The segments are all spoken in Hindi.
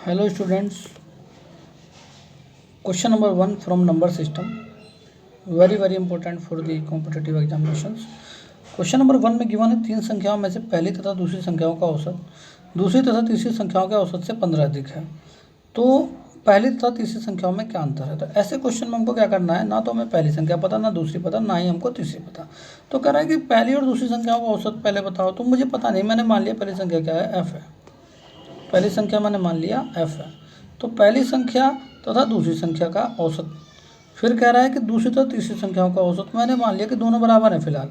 Hello students, question number 1 from number system, very important for the competitive examinations. Question number 1 में गिवन है 3 संख्याओं में से पहली तथा दूसरी संख्याओं का औसत दूसरी तथा तीसरी संख्याओं के औसत से 15 अधिक है। तो पहली तथा तीसरी संख्याओं में क्या अंतर है। तो ऐसे क्वेश्चन में हमको क्या करना है, ना तो हमें पहली संख्या पता, ना दूसरी पता, ना ही हमको तीसरी पता। तो कह रहा है कि पहली और दूसरी संख्याओं का औसत पहले बताओ। तो मुझे पता नहीं, मैंने मान लिया पहली संख्या क्या है, एफ है। पहली संख्या मैंने मान लिया एफ है। तो पहली संख्या तथा दूसरी संख्या का औसत। फिर कह रहा है कि दूसरी तथा तीसरी संख्याओं का औसत। मैंने मान लिया कि दोनों बराबर है, फिलहाल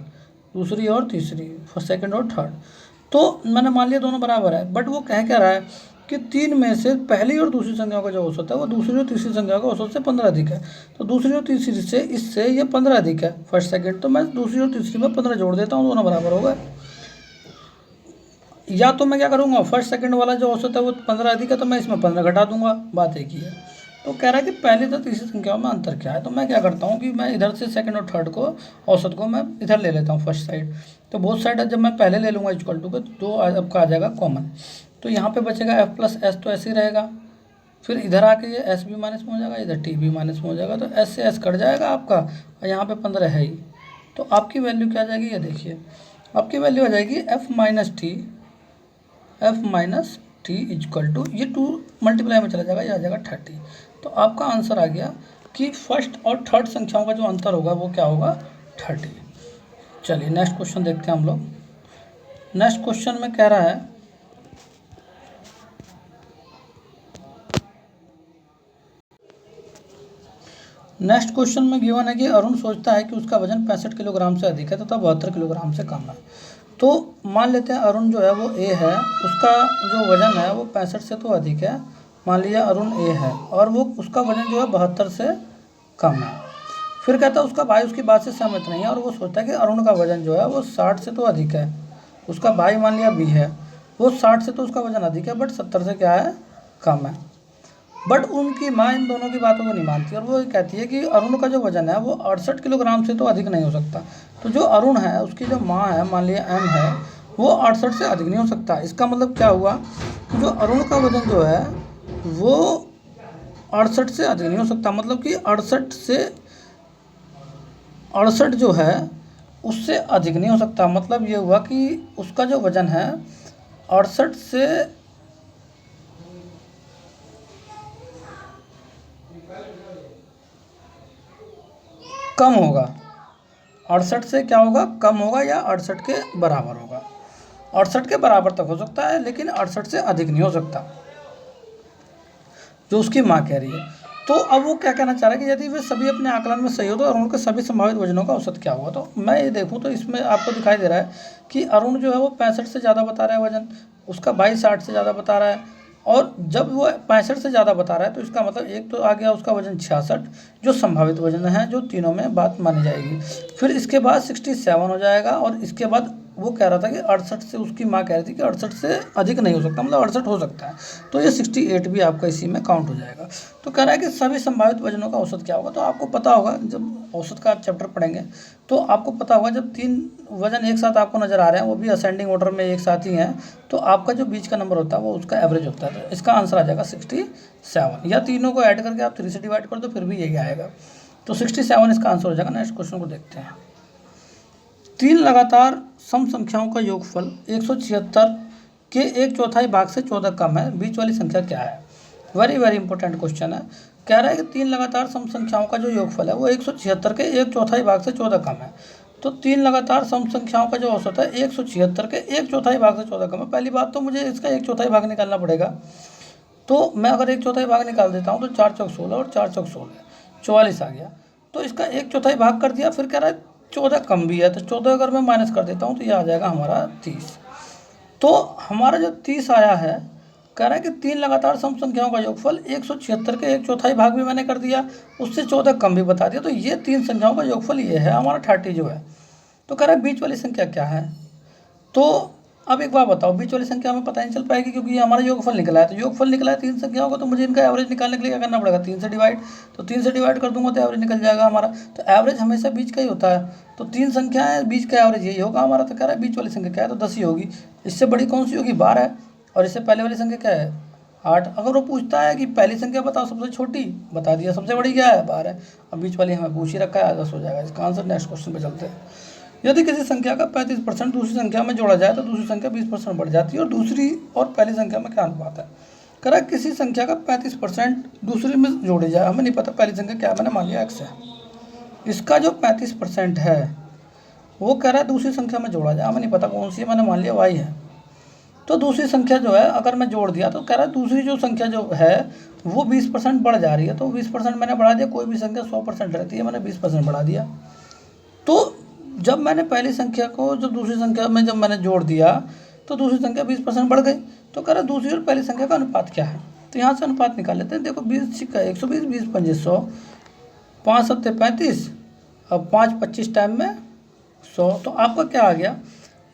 दूसरी और तीसरी, फर्स्ट सेकंड और थर्ड। तो मैंने मान लिया दोनों बराबर है, बट वो कह रहा है कि 3 में से पहली और दूसरी संख्याओं का जो औसत है वो दूसरी और तीसरी संख्या का औसत से 15 अधिक है। तो दूसरी और तीसरी से इससे ये 15 अधिक है, फर्स्ट सेकंड। तो मैं दूसरी और तीसरी में 15 जोड़ देता हूँ, दोनों बराबर हो गए। या तो मैं क्या करूँगा, फर्स्ट सेकंड वाला जो औसत है वो 15 अधिक है, तो मैं इसमें 15 घटा दूंगा, बात एक ही है। तो कह रहा है कि पहली तो तीसरी संख्याओं में अंतर क्या है। तो मैं क्या करता हूँ कि मैं इधर से सेकंड और थर्ड को, औसत को मैं इधर ले लेता हूँ, फर्स्ट साइड। तो बोथ साइड जब मैं पहले ले लूँगा इक्वल टू के, तो आपका आ जाएगा कॉमन। तो यहाँ पे बचेगा एफ प्लस एस, तो ऐसे ही रहेगा। फिर इधर आके ये एस भी माइनस में हो जाएगा, इधर टी भी माइनस में हो जाएगा। तो एस से एस कट जाएगा आपका, और यहाँ पे 15 है ही। तो आपकी वैल्यू क्या आ जाएगी, ये देखिए, आपकी वैल्यू आ जाएगी F minus T equal to, ये 2 मल्टीप्लाई में चला जाएगा, ये आ जाएगा 30। तो आपका आंसर आ गया कि फर्स्ट और थर्ड संख्याओं का जो अंतर होगा वो क्या होगा, 30। चलिए नेक्स्ट क्वेश्चन देखते हैं हम लोग। नेक्स्ट क्वेश्चन में कह रहा है, नेक्स्ट क्वेश्चन में गिवन है कि अरुण सोचता है कि उसका वजन 65 किलोग्राम से अधिक है तथा 72 किलोग्राम से कम है। तो मान लेते हैं अरुण जो है वो ए है, उसका जो वजन है वो 65 से तो अधिक है, मान लिया अरुण ए है, और वो उसका वजन जो है 72 से कम है। फिर कहता है उसका भाई उसकी बात से सहमत नहीं है, और वो सोचता है कि अरुण का वजन जो है वो 60 से तो अधिक है। उसका भाई मान लिया बी है, वो 60 से तो उसका वजन अधिक है, बट 70 से क्या है, कम है। बट उनकी माँ इन दोनों की बातों को नहीं मानती, और वो कहती है कि अरुण का जो वजन है वो 68 किलोग्राम से तो अधिक नहीं हो सकता। तो जो अरुण है उसकी जो माँ है, मान लिया एम है, वो 68 से अधिक नहीं हो सकता। इसका मतलब क्या हुआ, जो अरुण का वजन जो है वो 68 से अधिक नहीं हो सकता। मतलब कि 68 जो है उससे अधिक नहीं हो सकता। मतलब ये हुआ कि उसका जो वजन है 68 से कम होगा। 68 से क्या होगा, कम होगा, या 68 के बराबर होगा। 68 के बराबर तक हो सकता है, लेकिन 68 से अधिक नहीं हो सकता, जो उसकी माँ कह रही है। तो अब वो क्या कहना चाह रहा है कि यदि वे सभी अपने आकलन में सही हो तो अरुण के सभी संभावित वजनों का औसत क्या होगा। तो मैं ये देखूँ तो इसमें आपको दिखाई दे रहा है कि अरुण जो है वो 65 से ज़्यादा बता रहा है वजन, उसका भाई 60 से ज़्यादा बता रहा है, और जब वो 65 से ज़्यादा बता रहा है तो इसका मतलब एक तो आ गया उसका वजन 66, जो संभावित वजन है, जो तीनों में बात मानी जाएगी। फिर इसके बाद 67 हो जाएगा, और इसके बाद वो कह रहा था कि 68 से, उसकी माँ कह रही थी कि 68 से अधिक नहीं हो सकता, मतलब 68 हो सकता है। तो ये 68 भी आपका इसी में काउंट हो जाएगा। तो कह रहा है कि सभी संभावित वजनों का औसत क्या होगा। तो आपको पता होगा, जब औसत का आप चैप्टर पढ़ेंगे तो आपको पता होगा, जब 3 वजन एक साथ आपको नज़र आ रहे हैं, वो भी असेंडिंग ऑर्डर में एक साथ ही हैं, तो आपका जो बीच का नंबर होता है वो उसका एवरेज होता है। तो इसका आंसर आ जाएगा 67, या तीनों को ऐड करके आप 3 से डिवाइड कर दो फिर भी यही आएगा। तो 67 इसका आंसर हो जाएगा। नेक्स्ट क्वेश्चन को देखते हैं। 3 लगातार सम संख्याओं का योगफल 176 के 1/4 भाग से 14 कम है, बीच वाली संख्या क्या है। वेरी इंपॉर्टेंट क्वेश्चन है। कह रहा है कि 3 लगातार सम संख्याओं का जो योगफल है वो 176 के 1/4 भाग से 14 कम है। तो 3 लगातार सम संख्याओं का जो औसत है 176 के 1/4 भाग से 14 कम है। पहली बात तो मुझे इसका 1/4 भाग निकालना पड़ेगा। तो मैं अगर 1/4 भाग निकाल देता हूँ तो 4 चौक 16 और 4 चौक 16, 44 आ गया। तो इसका 1/4 भाग कर दिया। फिर कह रहा है 14 कम भी है, तो 14 अगर मैं माइनस कर देता हूँ तो ये आ जाएगा हमारा 30। तो हमारा जो 30 आया है, कह रहा है कि 3 लगातार सम संख्याओं का योगफल 176 के 1/4 भाग भी मैंने कर दिया, उससे 14 कम भी बता दिया। तो ये 3 संख्याओं का योगफल ये है हमारा 30 जो है। तो कह रहा है बीच वाली संख्या क्या है। तो अब एक बात बताओ, बीच वाली संख्या हमें पता नहीं चल पाएगी, क्योंकि ये हमारा योगफल निकला है। तो योगफल निकला है 3 संख्याओं का, तो मुझे इनका एवरेज निकालने के लिए क्या करना पड़ेगा, 3 से डिवाइड। तो 3 से डिवाइड कर दूंगा तो एवरेज निकल जाएगा हमारा। तो एवरेज हमेशा बीच का ही होता है। तो 3 संख्या है, बीच का एवरेज यही होगा हमारा। तो कह रहा है बीच वाली संख्या क्या है, तो 10 ही होगी। इससे बड़ी कौन सी होगी, 12 है। और इससे पहले वाली संख्या क्या है, 8। अगर वो पूछता है कि पहली संख्या बताओ सबसे छोटी, बता दिया, सबसे बड़ी क्या है 12। अब बीच वाली हमें पूछ ही रखा है, 10 हो जाएगा इसका आंसर। नेक्स्ट क्वेश्चन पे चलते हैं। यदि किसी संख्या का 35% दूसरी संख्या में जोड़ा जाए तो दूसरी संख्या 20% बढ़ जाती है और दूसरी और पहली संख्या में क्या अनुपात है। कह रहा है किसी संख्या का 35% दूसरी में जोड़ी जाए, हमें नहीं पता पहली संख्या क्या है, मैंने मान लिया x है। इसका जो 35% है वो कह रहा है दूसरी संख्या में जोड़ा जाए, हमें नहीं पता कौन सी है, मैंने मान लिया y है। तो दूसरी संख्या जो है अगर मैं जोड़ दिया तो कह रहा है दूसरी जो संख्या जो है वो 20% बढ़ जा रही है। तो 20% मैंने बढ़ा दिया, कोई भी संख्या 100% रहती है, मैंने 20% बढ़ा दिया। तो जब मैंने पहली संख्या को जो दूसरी संख्या में जब मैंने जोड़ दिया तो दूसरी संख्या 20% बढ़ गई। तो कह रहा है दूसरी और पहली संख्या का अनुपात क्या है। तो यहाँ से अनुपात निकाल लेते हैं। देखो 20 सिक्का 120, 20 पंजे 100, 5 सत्ते 35, अब 5 25 टाइम में 100। तो आपका क्या आ गया,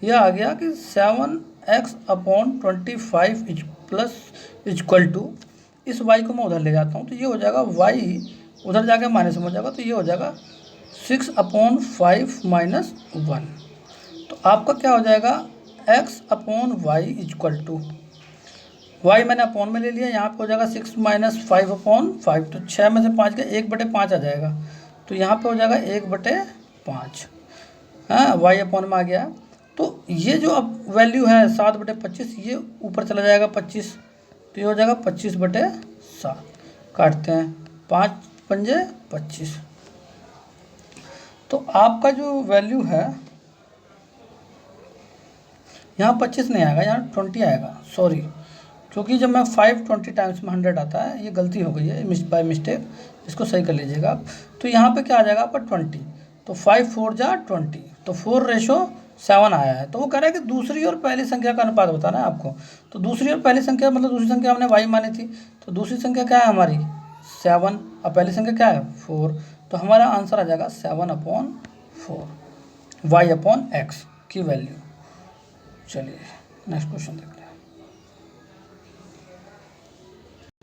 यह आ गया कि 7x/25 प्लस इक्वल टू, इस y को मैं उधर ले जाता हूँ तो ये हो जाएगा y, उधर जाके माइनस में हो जाएगा तो ये हो जाएगा 6/5 माइनस 1। तो आपका क्या हो जाएगा x/y इक्वल टू, y मैंने अपॉन में ले लिया, यहाँ पे हो जाएगा 6 माइनस 5/5। तो 6 में से 5 का 1/5 आ जाएगा, तो यहाँ पे हो जाएगा 1/5। हाँ, y अपॉन में आ गया। तो ये जो अब वैल्यू है 7/25, ये ऊपर चला जाएगा 25, तो ये हो जाएगा 25/7। काटते हैं, 5 पंजे 25। तो आपका जो वैल्यू है यहाँ 25 नहीं आएगा, यहाँ 20 आएगा, सॉरी, क्योंकि जब मैं 520 टाइम्स में 100 आता है, ये गलती हो गई है बाय मिस्टेक, इसको सही कर लीजिएगा आप। तो यहाँ पे क्या आ जाएगा आपका 20, तो 5 4 जा 20, तो 4:7 आया है। तो वो कह रहा है कि दूसरी और पहली संख्या का अनुपात बताना है आपको। तो दूसरी और पहली संख्या मतलब दूसरी संख्या हमने y मानी थी, तो दूसरी संख्या क्या है हमारी 7 और पहली संख्या क्या है 4। तो हमारा आंसर आ जाएगा 7/4 y/x की वैल्यू। चलिए नेक्स्ट क्वेश्चन देखते हैं।